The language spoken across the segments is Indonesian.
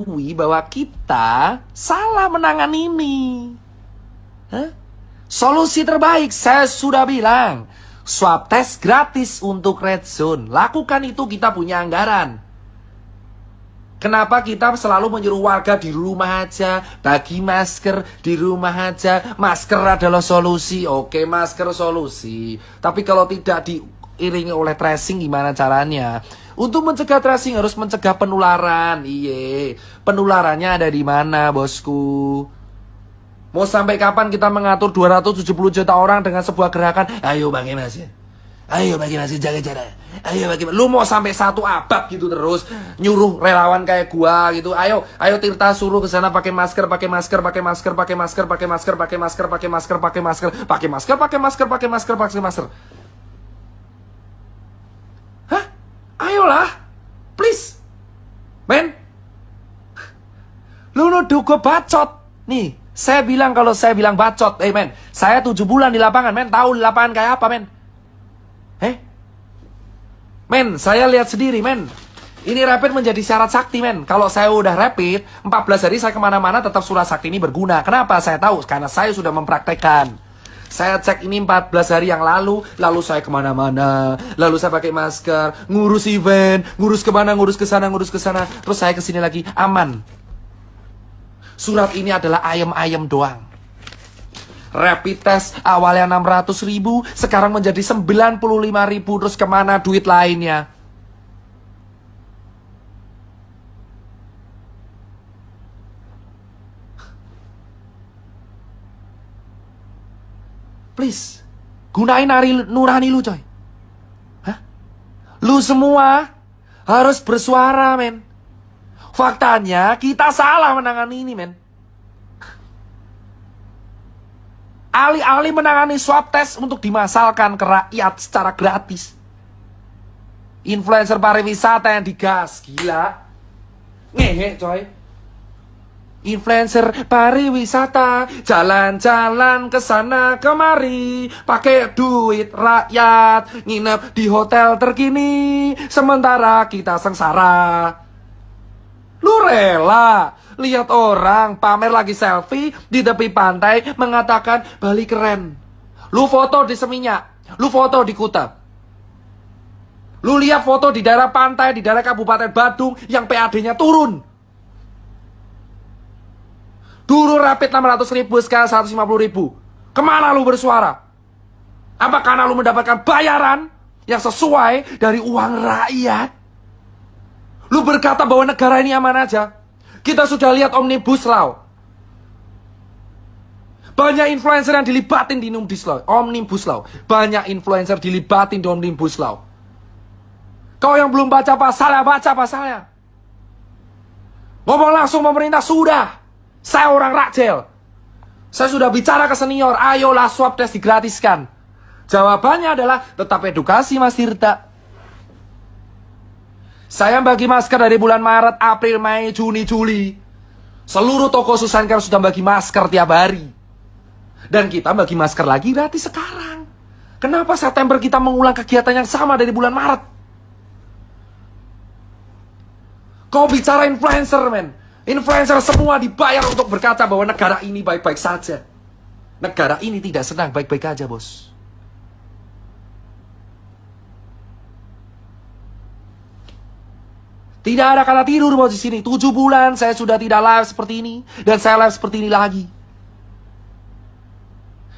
mengakui bahwa kita salah menangani ini. Hah? Solusi terbaik, saya sudah bilang, swab test gratis untuk red zone. Lakukan itu, kita punya anggaran. Kenapa kita selalu menyuruh warga di rumah aja, bagi masker di rumah aja, masker adalah solusi. Oke, masker solusi. Tapi kalau tidak diiringi oleh tracing, gimana caranya? Untuk mencegah tracing harus mencegah penularan. Iye, penularannya ada di mana, bosku? Mau sampai kapan kita mengatur 270 juta orang dengan sebuah gerakan? Ayo bagi masker. Ayo bagi masker, jaga jarak. Ayo bagi masker. Lu mau sampai 1 abad gitu terus nyuruh relawan kayak gua gitu. Ayo Tirta suruh ke sana pakai masker, pakai masker, pakai masker, pakai masker, pakai masker, pakai masker, pakai masker, pakai masker, pakai masker, pakai masker, pakai masker, pakai masker. Hah? Ayolah. Please. Men. Lu nuduh gua bacot. Nih, saya bilang kalau saya bilang bacot, men. Saya 7 bulan di lapangan, men. Tahu di lapangan kayak apa, men? Men, saya lihat sendiri, men. Ini rapid menjadi syarat sakti, men. Kalau saya udah rapid, 14 hari saya kemana-mana tetap surat sakti ini berguna. Kenapa? Saya tahu, karena saya sudah mempraktekkan. Saya cek ini 14 hari yang lalu saya kemana-mana. Lalu saya pakai masker, ngurus event, ngurus kemana, ngurus ke sana, ngurus ke sana. Terus saya kesini lagi, aman. Surat ini adalah ayam-ayam doang. Rapid test awalnya 600.000, sekarang menjadi 95.000. Terus kemana duit lainnya? Please, gunain nurani lu, coy. Hah? Lu semua harus bersuara, men. Faktanya kita salah menangani ini, men. Alih-alih menangani swab test untuk dimasalkan ke rakyat secara gratis. Influencer pariwisata yang digas, gila. Ngehe, coy. Influencer pariwisata jalan-jalan ke sana kemari, pakai duit rakyat, nginep di hotel terkini, sementara kita sengsara. Lu rela lihat orang pamer lagi selfie di tepi pantai mengatakan Bali keren. Lu foto di Seminyak, lu foto di Kuta. Lu lihat foto di daerah pantai, di daerah Kabupaten Badung yang PAD-nya turun. Dulu rapid 600.000, sekarang 150.000. Kemana lu bersuara? Apa karena lu mendapatkan bayaran yang sesuai dari uang rakyat? Lu berkata bahwa negara ini aman aja. Kita sudah lihat Omnibus Law. Banyak influencer yang dilibatin di Omnibus Law. Banyak influencer dilibatin di Omnibus Law. Kau yang belum baca pasalnya, baca pasalnya. Ngomong langsung pemerintah, sudah. Saya orang Rakjel. Saya sudah bicara ke senior, ayolah swab test digratiskan. Jawabannya adalah tetap edukasi, Mas Tirta. Saya bagi masker dari bulan Maret, April, Mei, Juni, Juli. Seluruh toko Susankar sudah bagi masker tiap hari. Dan kita bagi masker lagi gratis sekarang. Kenapa September kita mengulang kegiatan yang sama dari bulan Maret? Kau bicara influencer, men. Influencer semua dibayar untuk berkata bahwa negara ini baik-baik saja. Negara ini tidak senang baik-baik aja, bos. Tidak ada kata tidur, bos, di sini. 7 bulan saya sudah tidak live seperti ini. Dan saya live seperti ini lagi.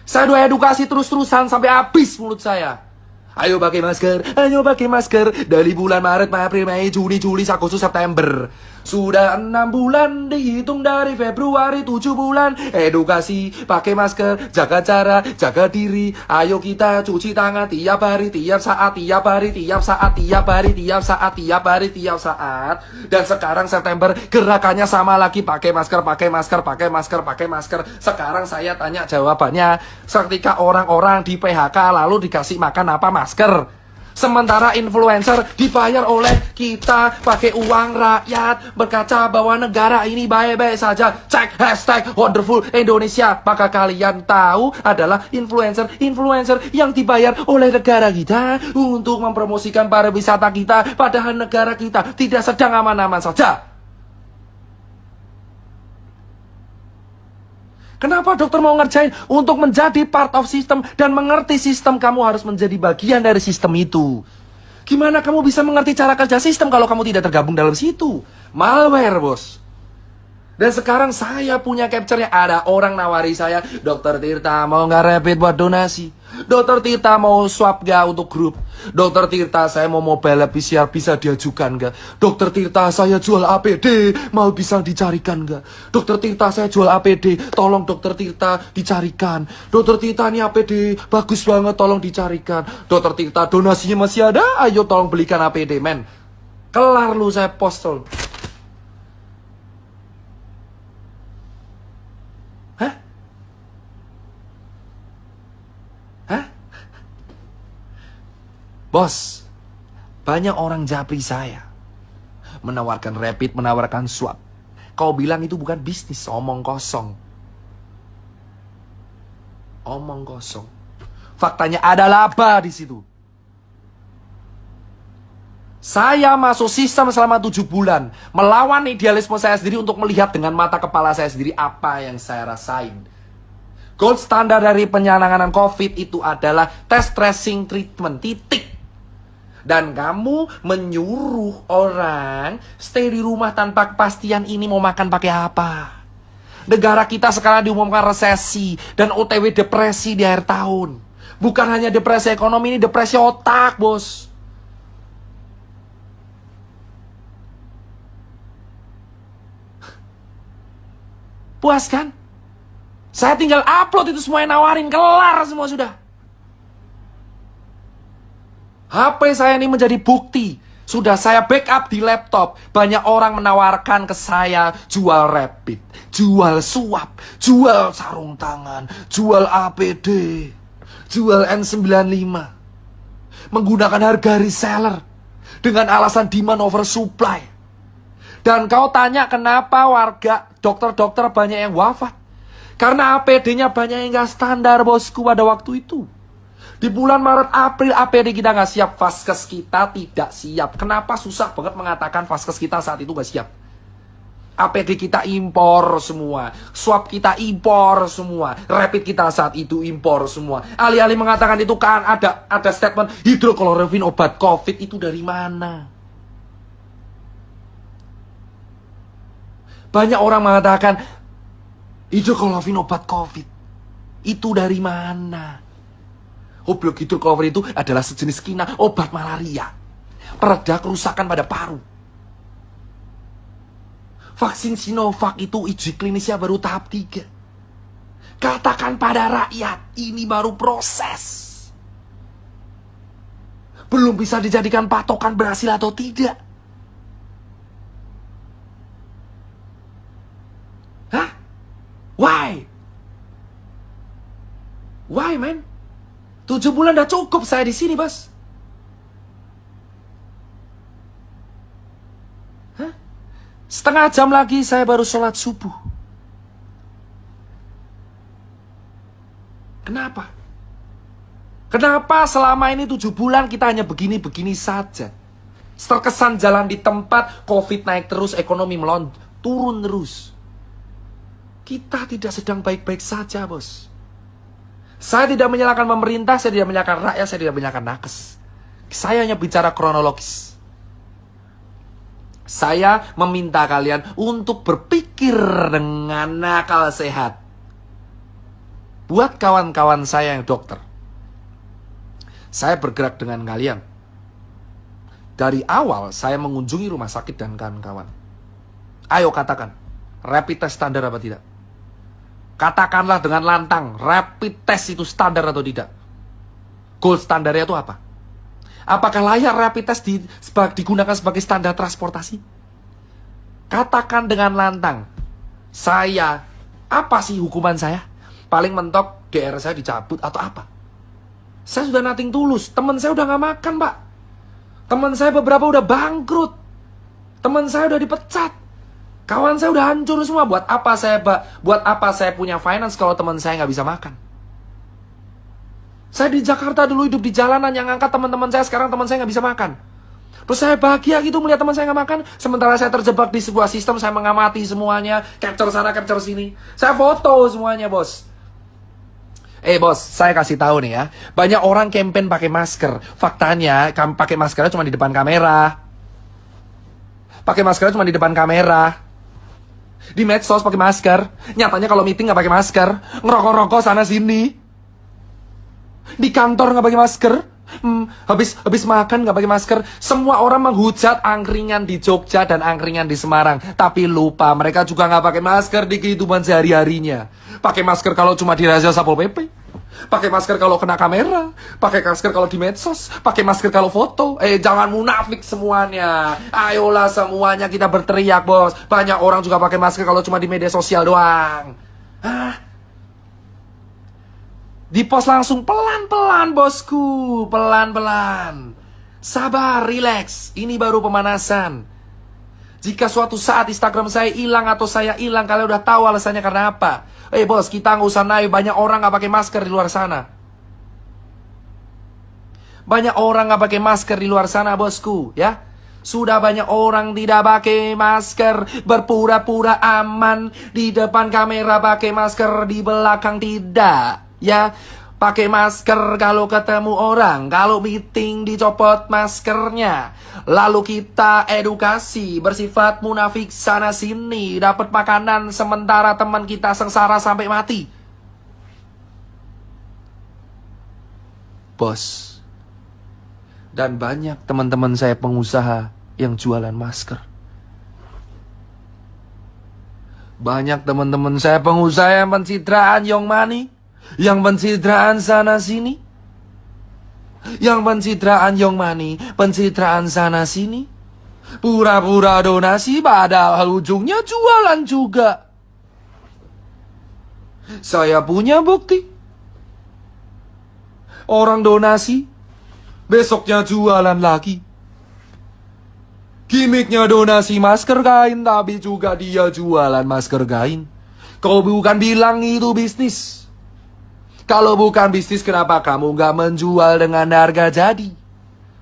Saya udah edukasi terus-terusan sampai habis mulut saya. Ayo pakai masker, ayo pakai masker. Dari bulan Maret, April, Mei, Juni, Juli, Agustus, September. Sudah 6 bulan, dihitung dari Februari 7 bulan. Edukasi, pakai masker, jaga jarak, jaga diri. Ayo kita cuci tangan tiap hari, tiap saat, tiap hari, tiap saat, tiap hari, tiap saat, tiap hari, tiap saat. Dan sekarang September gerakannya sama lagi, pakai masker, pakai masker, pakai masker, pakai masker. Sekarang saya tanya jawabannya, ketika orang-orang di PHK lalu dikasih makan apa? Masker. Sementara influencer dibayar oleh kita pakai uang rakyat, berkata bahwa negara ini baik-baik saja. Cek hashtag wonderful Indonesia. Maka kalian tahu adalah influencer yang dibayar oleh negara kita untuk mempromosikan pariwisata kita, padahal negara kita tidak sedang aman-aman saja. Kenapa dokter mau ngerjain? Untuk menjadi part of system dan mengerti sistem, kamu harus menjadi bagian dari sistem itu. Gimana kamu bisa mengerti cara kerja sistem kalau kamu tidak tergabung dalam situ? Malware, bos. Dan sekarang saya punya capture-nya. Ada orang nawari saya, Dokter Tirta mau nggak rapid buat donasi? Dokter Tirta mau swab nggak untuk grup? Dokter Tirta saya mau mobile lab PCR bisa diajukan nggak? Dokter Tirta saya jual APD, mau bisa dicarikan nggak? Dokter Tirta saya jual APD, tolong Dokter Tirta dicarikan. Dokter Tirta ini APD bagus banget, tolong dicarikan. Dokter Tirta donasinya masih ada, ayo tolong belikan APD, men. Kelar lu saya post tol. Hah? Hah? Bos, banyak orang japri saya. Menawarkan rapid, menawarkan swab. Kau bilang itu bukan bisnis, omong kosong. Omong kosong. Faktanya ada laba di situ. Saya masuk sistem selama 7 bulan. Melawan idealisme saya sendiri untuk melihat dengan mata kepala saya sendiri apa yang saya rasain. Gold standar dari penanganan COVID itu adalah test, tracing, treatment, titik. Dan kamu menyuruh orang stay di rumah tanpa kepastian ini mau makan pakai apa. Negara kita sekarang diumumkan resesi dan OTW depresi di akhir tahun. Bukan hanya depresi ekonomi, ini depresi otak, bos. Puas kan? Saya tinggal upload itu semua yang nawarin, kelar semua sudah. HP saya ini menjadi bukti. Sudah saya backup di laptop. Banyak orang menawarkan ke saya jual rapid, jual swab, jual sarung tangan, jual APD, jual N95. Menggunakan harga reseller dengan alasan demand oversupply. Dan kau tanya kenapa warga dokter-dokter banyak yang wafat? Karena APD-nya banyak yang gak standar, bosku, pada waktu itu. Di bulan Maret, April, APD kita gak siap. Vaskes kita tidak siap. Kenapa susah banget mengatakan vaskes kita saat itu gak siap? APD kita impor semua. Swab kita impor semua. Rapid kita saat itu impor semua. Alih-alih mengatakan itu kan ada statement hidrokloroquine obat COVID itu dari mana? Banyak orang mengatakan hidrokloroquine obat COVID. Itu dari mana? Goblok, hidrokloroquine itu adalah sejenis kina obat malaria. Pereda kerusakan pada paru. Vaksin Sinovac itu uji klinisnya baru tahap 3. Katakan pada rakyat, ini baru proses. Belum bisa dijadikan patokan berhasil atau tidak. Hah? Why? Why, man? 7 bulan udah cukup saya di sini, bos. Hah? Setengah jam lagi saya baru sholat subuh. Kenapa? Kenapa selama ini 7 bulan kita hanya begini-begini saja? Terkesan jalan di tempat, COVID naik terus, ekonomi turun terus. Kita tidak sedang baik-baik saja, bos. Saya tidak menyalahkan pemerintah, saya tidak menyalahkan rakyat, saya tidak menyalahkan nakes. Saya hanya bicara kronologis. Saya meminta kalian untuk berpikir dengan akal sehat. Buat kawan-kawan saya yang dokter, saya bergerak dengan kalian. Dari awal saya mengunjungi rumah sakit dan kawan-kawan. Ayo katakan, rapid test standar apa tidak? Katakanlah dengan lantang, rapid test itu standar atau tidak? Gold standarnya itu apa? Apakah layak rapid test digunakan sebagai standar transportasi? Katakan dengan lantang, apa sih hukuman saya? Paling mentok GR saya dicabut atau apa? Saya sudah nothing tulus, teman saya udah gak makan, Pak. Teman saya beberapa udah bangkrut. Teman saya udah dipecat. Kawan saya udah hancur semua. Buat apa saya punya finance kalau teman saya nggak bisa makan? Saya di Jakarta dulu hidup di jalanan, yang angkat teman-teman saya, sekarang teman saya nggak bisa makan. Terus saya bahagia gitu melihat teman saya nggak makan. Sementara saya terjebak di sebuah sistem, saya mengamati semuanya. Capture sana, capture sini. Saya foto semuanya, bos. Bos, saya kasih tahu nih ya. Banyak orang campaign pakai masker. Faktanya, pakai maskernya cuma di depan kamera. Pakai maskernya cuma di depan kamera. Di medsos pakai masker. Nyatanya kalau meeting nggak pakai masker. Ngerokok-rokok sana sini. Di kantor nggak pakai masker. Habis makan nggak pakai masker. Semua orang menghujat angkringan di Jogja dan angkringan di Semarang, tapi lupa mereka juga nggak pakai masker di kehidupan sehari-harinya. Pakai masker kalau cuma di razia Satpol PP, pakai masker kalau kena kamera, pakai masker kalau di medsos, pakai masker kalau foto. Jangan munafik semuanya. Ayolah semuanya kita berteriak, bos. Banyak orang juga pakai masker kalau cuma di media sosial doang. Di pos langsung pelan-pelan, bosku. Pelan-pelan. Sabar, relax. Ini baru pemanasan. Jika suatu saat Instagram saya hilang atau saya hilang, kalian udah tahu alasannya karena apa. Bos, kita nggak usah naik. Banyak orang nggak pakai masker di luar sana. Banyak orang nggak pakai masker di luar sana, bosku. Ya, sudah banyak orang tidak pakai masker, berpura-pura aman. Di depan kamera pakai masker, di belakang tidak. Ya, pakai masker kalau ketemu orang, kalau meeting dicopot maskernya. Lalu kita edukasi bersifat munafik sana sini, dapat makanan sementara teman kita sengsara sampai mati. Bos. Dan banyak teman-teman saya pengusaha yang jualan masker. Banyak teman-teman saya pengusaha yang pencitraan Young Money, yang pencitraan sana sini, yang pencitraan Young Money, pencitraan sana sini, pura-pura donasi padahal ujungnya jualan juga. Saya punya bukti. Orang donasi, besoknya jualan lagi. Gimiknya donasi masker kain, tapi juga dia jualan masker kain. Kau bukan bilang itu bisnis. Kalau bukan bisnis, kenapa kamu nggak menjual dengan harga jadi?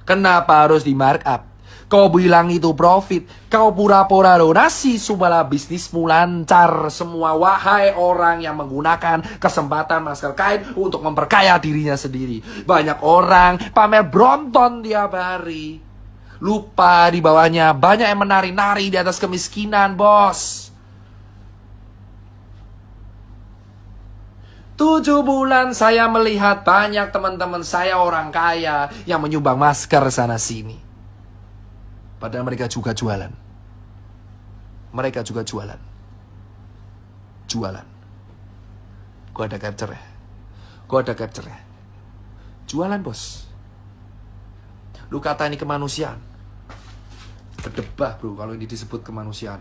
Kenapa harus di markup? Kau bilang itu profit. Kau pura-pura donasi supaya bisnismu lancar semua. Wahai orang yang menggunakan kesempatan masker kain untuk memperkaya dirinya sendiri. Banyak orang pamer Brompton tiap hari. Lupa di bawahnya banyak yang menari-nari di atas kemiskinan, bos. 7 bulan saya melihat banyak teman-teman saya orang kaya yang menyumbang masker sana sini. Padahal mereka juga jualan. Mereka juga jualan. Jualan. Gua ada capture ya. Gua ada capture ya. Jualan, bos. Lu kata ini kemanusiaan. Berdebah, bro, kalau ini disebut kemanusiaan.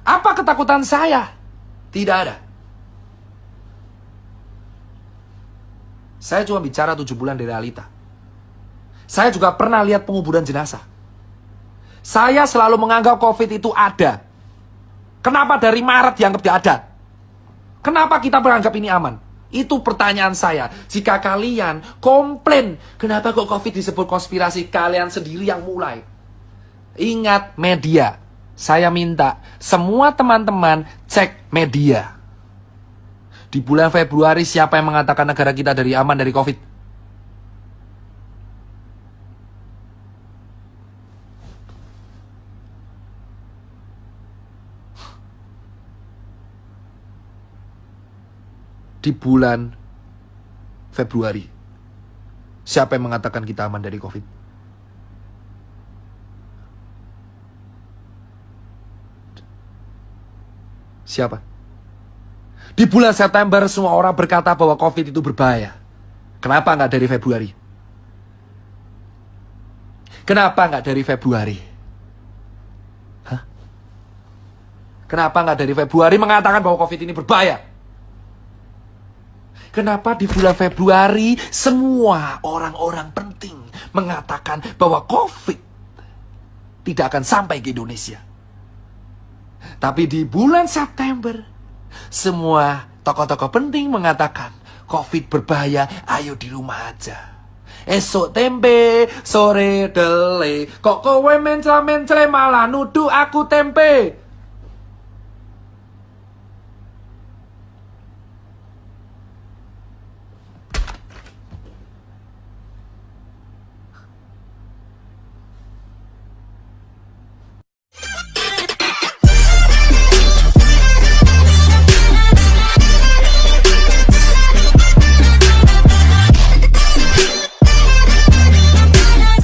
Apa ketakutan saya? Tidak ada. Saya cuma bicara 7 bulan dari realita. Saya juga pernah lihat penguburan jenazah. Saya selalu menganggap COVID itu ada. Kenapa dari Maret dianggap tidak ada? Kenapa kita beranggap ini aman? Itu pertanyaan saya. Jika kalian komplain, kenapa kok COVID disebut konspirasi? Kalian sendiri yang mulai. Ingat media. Saya minta semua teman-teman cek media. Di bulan Februari siapa yang mengatakan negara kita dari aman dari COVID? Di bulan Februari siapa yang mengatakan kita aman dari COVID? Siapa? Di bulan September semua orang berkata bahwa COVID itu berbahaya. Kenapa nggak dari Februari? Kenapa nggak dari Februari? Hah? Kenapa nggak dari Februari mengatakan bahwa COVID ini berbahaya? Kenapa di bulan Februari semua orang-orang penting mengatakan bahwa COVID tidak akan sampai ke Indonesia? Tapi di bulan September, semua tokoh-tokoh penting mengatakan COVID berbahaya, ayo di rumah aja. Esok tempe, sore dele. Kok kowe mencela-mencele malah nuduh aku tempe?